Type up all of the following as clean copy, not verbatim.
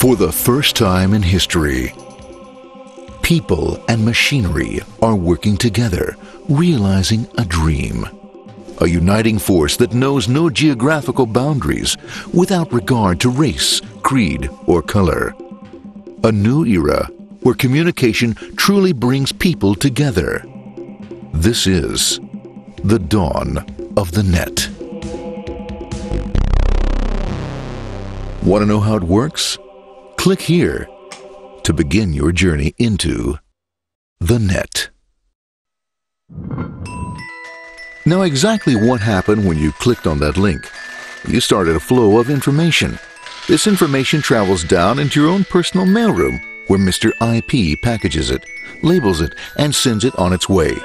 For the first time in history, people and machinery are working together, realizing a dream. A uniting force that knows no geographical boundaries without regard to race, creed, or color. A new era where communication truly brings people together. This is the dawn of the net. Want to know how it works? Click here to begin your journey into the net. Now, exactly what happened when you clicked on that link? You started a flow of information. This information travels down into your own personal mailroom, where Mr. IP packages it, labels it, and sends it on its way.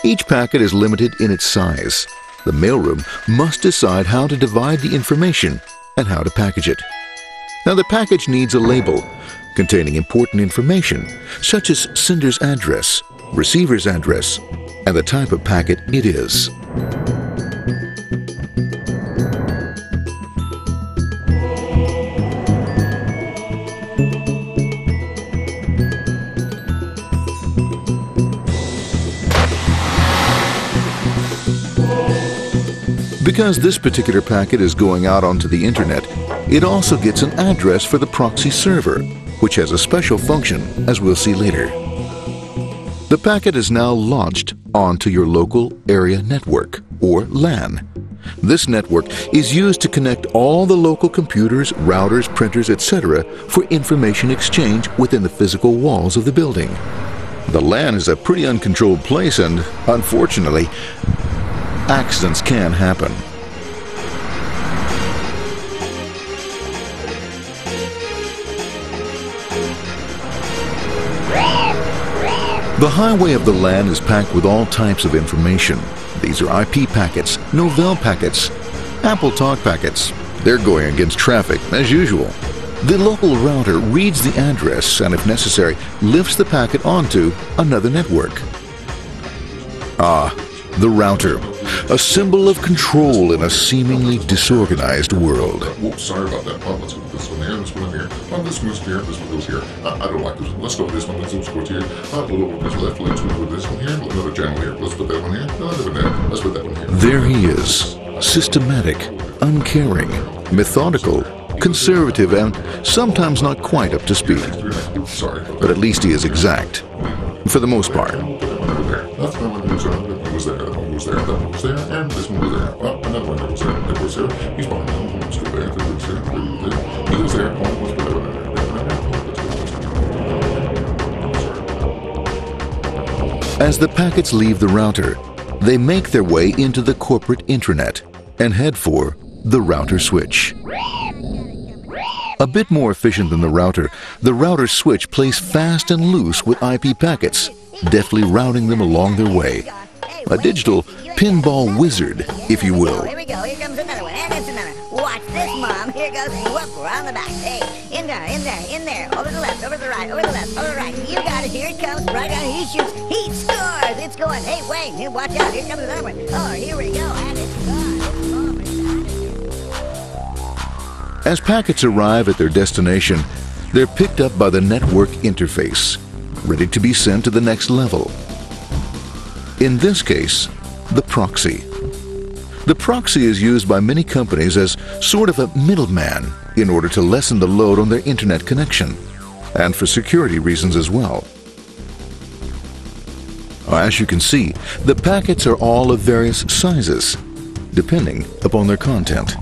Each packet is limited in its size. The mailroom must decide how to divide the information and how to package it. Now, the package needs a label containing important information, such as sender's address, receiver's address, and the type of packet it is. Because this particular packet is going out onto the internet, it also gets an address for the proxy server, which has a special function, as we'll see later. The packet is now launched onto your local area network, or LAN. This network is used to connect all the local computers, routers, printers, etc. for information exchange within the physical walls of the building. The LAN is a pretty uncontrolled place, and unfortunately, accidents can happen. The highway of the LAN is packed with all types of information. These are IP packets, Novell packets, Apple Talk packets. They're going against traffic, as usual. The local router reads the address and, if necessary, lifts the packet onto another network. The router, a symbol of control in a seemingly disorganized world. Whoops, sorry about that. Let's go with this one here, this one here. This one goes here, this one goes here. I don't like this one. Let's go with this one. Let's go here. A little bit left. Let's go with this one here. Another channel here. Let's put that one here. Another one there. Let's put that one here. There he is, systematic, uncaring, methodical, conservative, and sometimes not quite up to speed. Sorry. But at least he is exact, for the most part. That's the one that goes there. That one goes there. That one goes there. That one goes there. And this one goes there. Well, another one that goes there. That goes there. He's behind that one. Let's go there. That goes there. He goes there. Oh, let's put that one there. As the packets leave the router, they make their way into the corporate intranet and head for the router switch. A bit more efficient than the router switch plays fast and loose with IP packets, deftly routing them along their way. A digital pinball wizard, if you will. Here we go. Here comes another one. And it's another. Watch this, Mom. Here goes. Whoop, we're on the back. Hey, in there, in there, in there. Over the left, over the right, over the left, over the right. You got it. Here it comes. Right down. He shoots. He scores. It's going. Hey, Wayne. Here, watch out. Here comes another one. Oh, here we go. And it's gone. As packets arrive at their destination, they're picked up by the network interface, ready to be sent to the next level. In this case, the proxy. The proxy is used by many companies as sort of a middleman in order to lessen the load on their internet connection, and for security reasons as well. As you can see, the packets are all of various sizes, depending upon their content.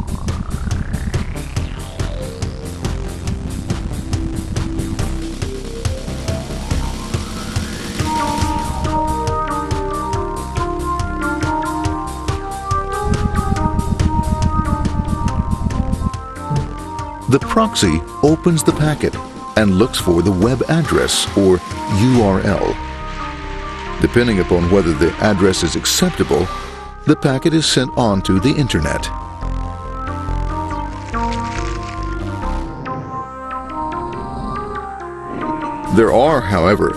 The proxy opens the packet and looks for the web address, or URL. Depending upon whether the address is acceptable, the packet is sent onto the internet. There are, however,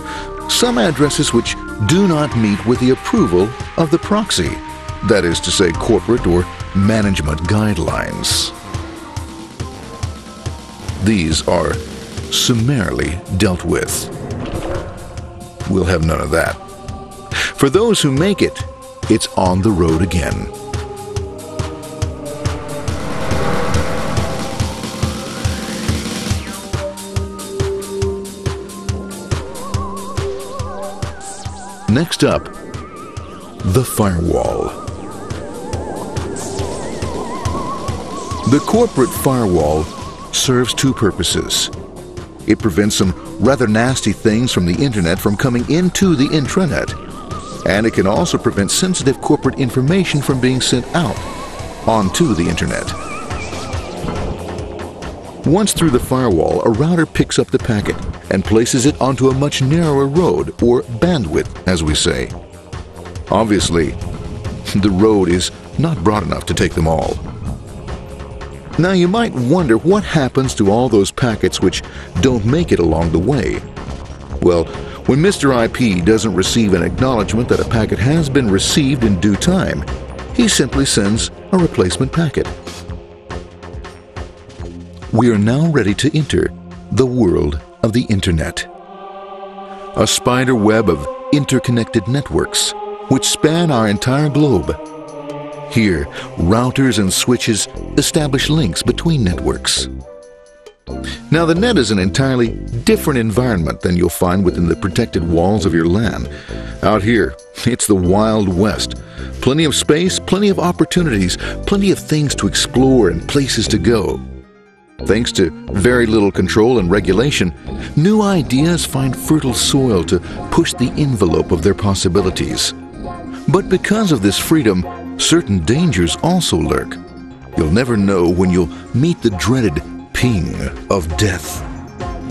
some addresses which do not meet with the approval of the proxy, that is to say, corporate or management guidelines. these are summarily dealt with. We'll have none of that. For those who make it, it's on the road again. Next up, the firewall. The corporate firewall serves two purposes. It prevents some rather nasty things from the internet from coming into the intranet, and it can also prevent sensitive corporate information from being sent out onto the internet. Once through the firewall, a router picks up the packet and places it onto a much narrower road, or bandwidth, as we say. Obviously, the road is not broad enough to take them all. Now you might wonder what happens to all those packets which don't make it along the way. Well, when Mr. IP doesn't receive an acknowledgement that a packet has been received in due time, he simply sends a replacement packet. We are now ready to enter the world of the Internet. A spider web of interconnected networks which span our entire globe. Here, routers and switches establish links between networks. Now, the net is an entirely different environment than you'll find within the protected walls of your LAN. Out here, it's the Wild West. Plenty of space, plenty of opportunities, plenty of things to explore and places to go. Thanks to very little control and regulation, new ideas find fertile soil to push the envelope of their possibilities. But because of this freedom, certain dangers also lurk. You'll never know when you'll meet the dreaded ping of death.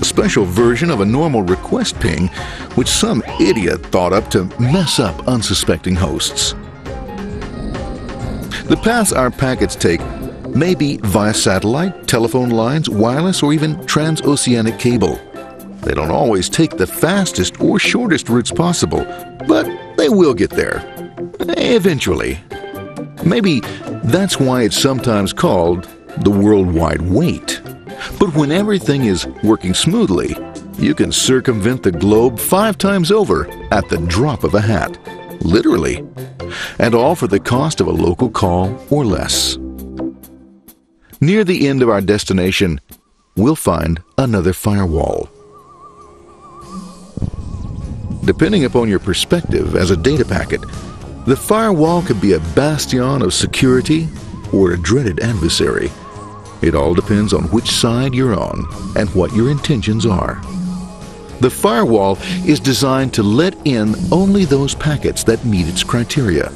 A special version of a normal request ping, which some idiot thought up to mess up unsuspecting hosts. The paths our packets take may be via satellite, telephone lines, wireless, or even transoceanic cable. They don't always take the fastest or shortest routes possible, but they will get there. Eventually. Maybe that's why it's sometimes called the worldwide wait. But when everything is working smoothly, you can circumvent the globe 5 times over at the drop of a hat. Literally. And all for the cost of a local call or less. Near the end of our destination, we'll find another firewall. Depending upon your perspective as a data packet, the firewall could be a bastion of security or a dreaded adversary. It all depends on which side you're on and what your intentions are. The firewall is designed to let in only those packets that meet its criteria.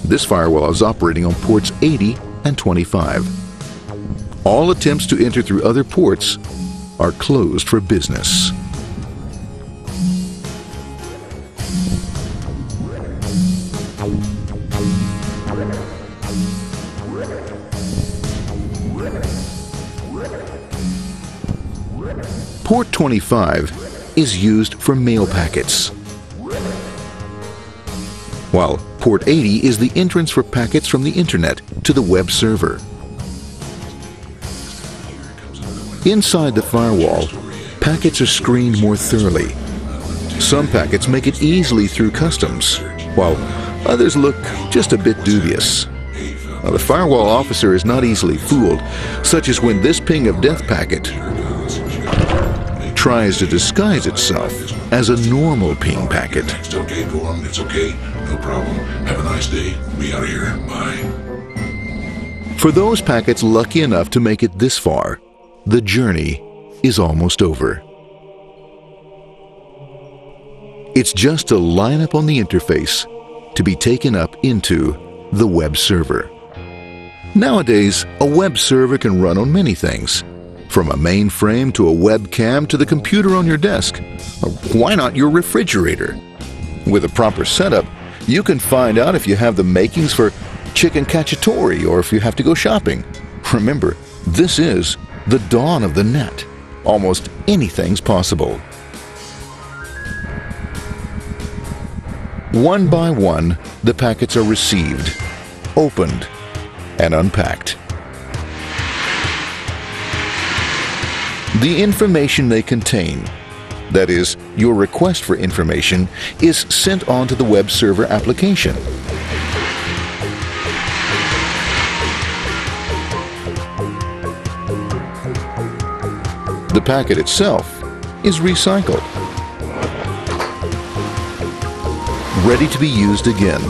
This firewall is operating on ports 80 and 25. All attempts to enter through other ports are closed for business. Port 25 is used for mail packets, while Port 80 is the entrance for packets from the Internet to the web server. Inside the firewall, packets are screened more thoroughly. Some packets make it easily through customs, while others look just a bit dubious. Now, the firewall officer is not easily fooled, such as when this ping of death packet tries to disguise itself as a normal ping packet. It's okay, go on, it's okay, no problem. Have a nice day, we are here, bye. For those packets lucky enough to make it this far, the journey is almost over. It's just a lineup on the interface to be taken up into the web server. Nowadays, a web server can run on many things, from a mainframe to a webcam to the computer on your desk, or why not your refrigerator? With a proper setup, you can find out if you have the makings for chicken cacciatore or if you have to go shopping. Remember, this is the dawn of the net. Almost anything's possible. One by one, the packets are received, opened, and unpacked. The information they contain, that is, your request for information, is sent on to the web server application. The packet itself is recycled, ready to be used again,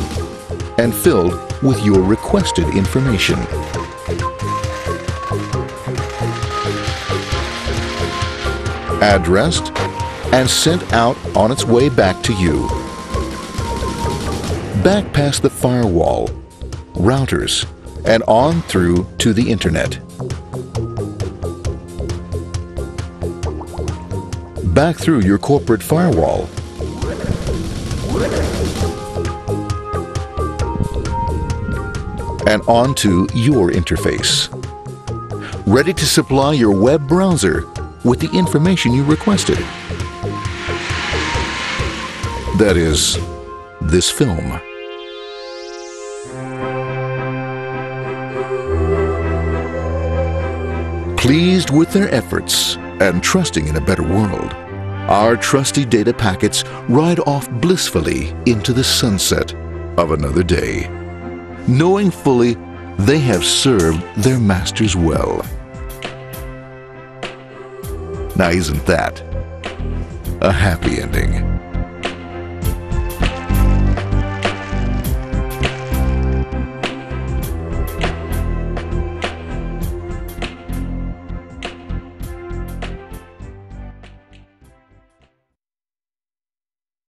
and filled with your requested information. Addressed and sent out on its way back to you. Back past the firewall, routers, and on through to the Internet. Back through your corporate firewall. And onto your interface. Ready to supply your web browser with the information you requested. That is, this film. Pleased with their efforts and trusting in a better world, our trusty data packets ride off blissfully into the sunset of another day, knowing fully they have served their masters well. Now, isn't that a happy ending?